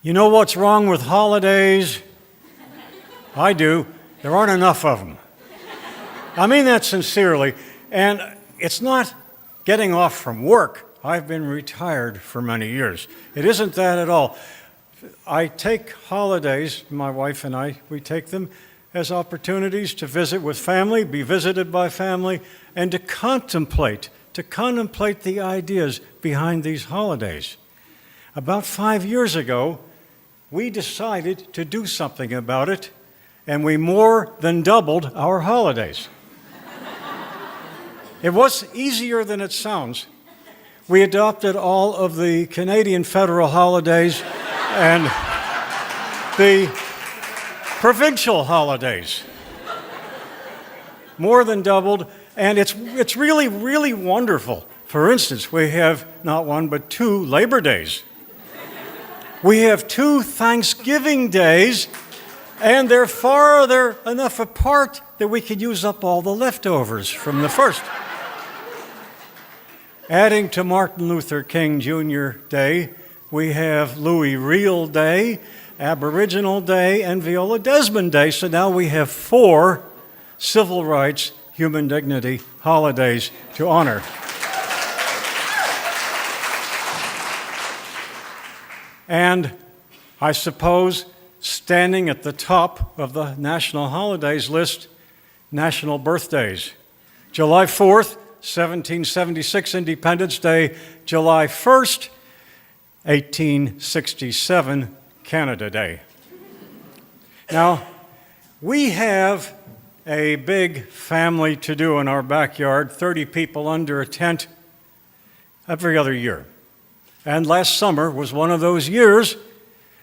You know what's wrong with holidays? I do. There aren't enough of them. I mean that sincerely. And it's not getting off from work. I've been retired for many years. It isn't that at all. I take holidays, my wife and I, we take them as opportunities to visit with family, be visited by family, and to contemplate the ideas behind these holidays. About 5 years ago, we decided to do something about it, and we more than doubled our holidays. It was easier than it sounds. We adopted all of the Canadian federal holidays and the provincial holidays. More than doubled, and it's really, really wonderful. For instance, we have not one but 2 Labor Days. We have 2 Thanksgiving days, and they're enough apart that we could use up all the leftovers from the first. Adding to Martin Luther King Jr. Day, we have Louis Riel Day, Aboriginal Day, and Viola Desmond Day. So now we have 4 civil rights, human dignity holidays to honor. And I suppose standing at the top of the national holidays list, national birthdays. July 4th, 1776, Independence Day. July 1st, 1867, Canada Day. Now, we have a big family to do in our backyard, 30 people under a tent every other year. And last summer was one of those years,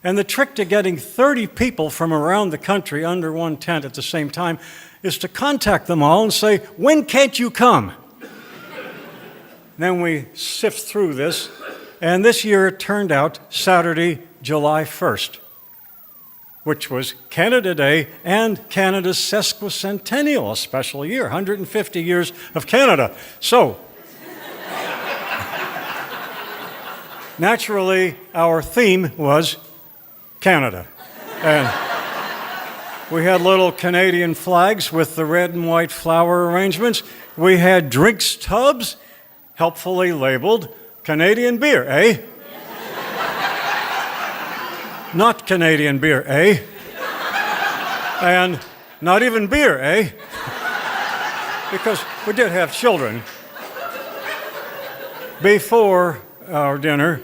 and the trick to getting 30 people from around the country under one tent at the same time is to contact them all and say, "When can't you come?" Then we sift through this, and this year it turned out Saturday, July 1st, which was Canada Day and Canada's sesquicentennial, a special year, 150 years of Canada. So, naturally, our theme was Canada. And we had little Canadian flags with the red and white flower arrangements. We had drinks tubs, helpfully labeled Canadian beer, eh? Not Canadian beer, eh? And not even beer, eh? Because we did have children. Before our dinner,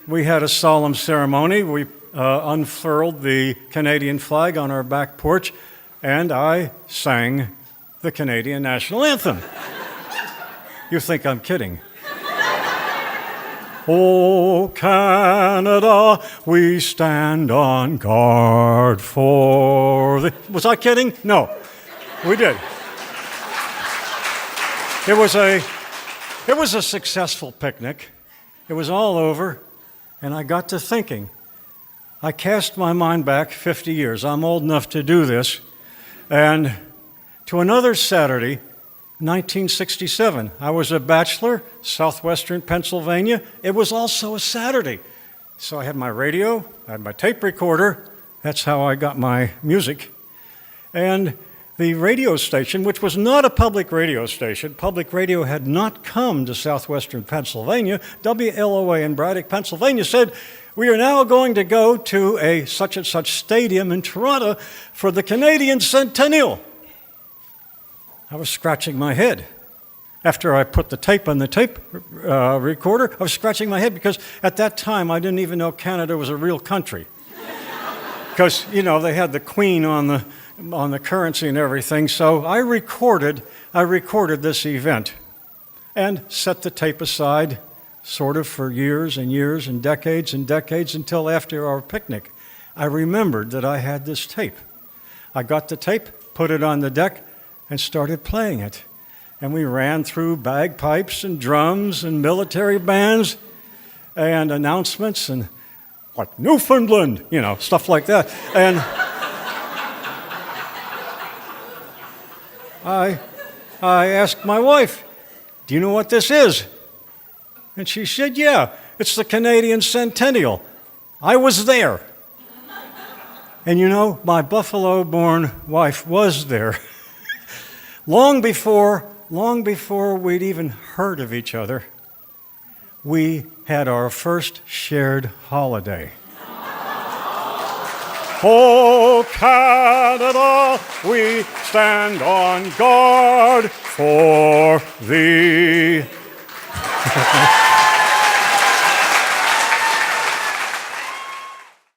we had a solemn ceremony. We unfurled the Canadian flag on our back porch, and I sang the Canadian national anthem. You think I'm kidding. Oh, Canada, we stand on guard for the... Was I kidding? No, we did. It was a successful picnic. It was all over, and I got to thinking. I cast my mind back 50 years. I'm old enough to do this. And to another Saturday, 1967. I was a bachelor, southwestern Pennsylvania. It was also a Saturday. So I had my radio, I had my tape recorder. That's how I got my music. And the radio station, which was not a public radio station, public radio had not come to southwestern Pennsylvania, WLOA in Braddock, Pennsylvania, said, "We are now going to go to a such and such stadium in Toronto for the Canadian Centennial." I was scratching my head. After I put the tape on the tape recorder, I was scratching my head because at that time I didn't even know Canada was a real country. Because, you know, they had the Queen on the currency and everything. So I recorded this event and set the tape aside sort of for years and years and decades until after our picnic. I remembered that I had this tape. I got the tape, put it on the deck, and started playing it. And we ran through bagpipes and drums and military bands and announcements and like Newfoundland, you know, stuff like that. And I asked my wife, "Do you know what this is?" And she said, "Yeah, it's the Canadian Centennial." I was there. And you know, my Buffalo-born wife was there. long before we'd even heard of each other, we had our first shared holiday. Oh, Canada, we stand on guard for thee.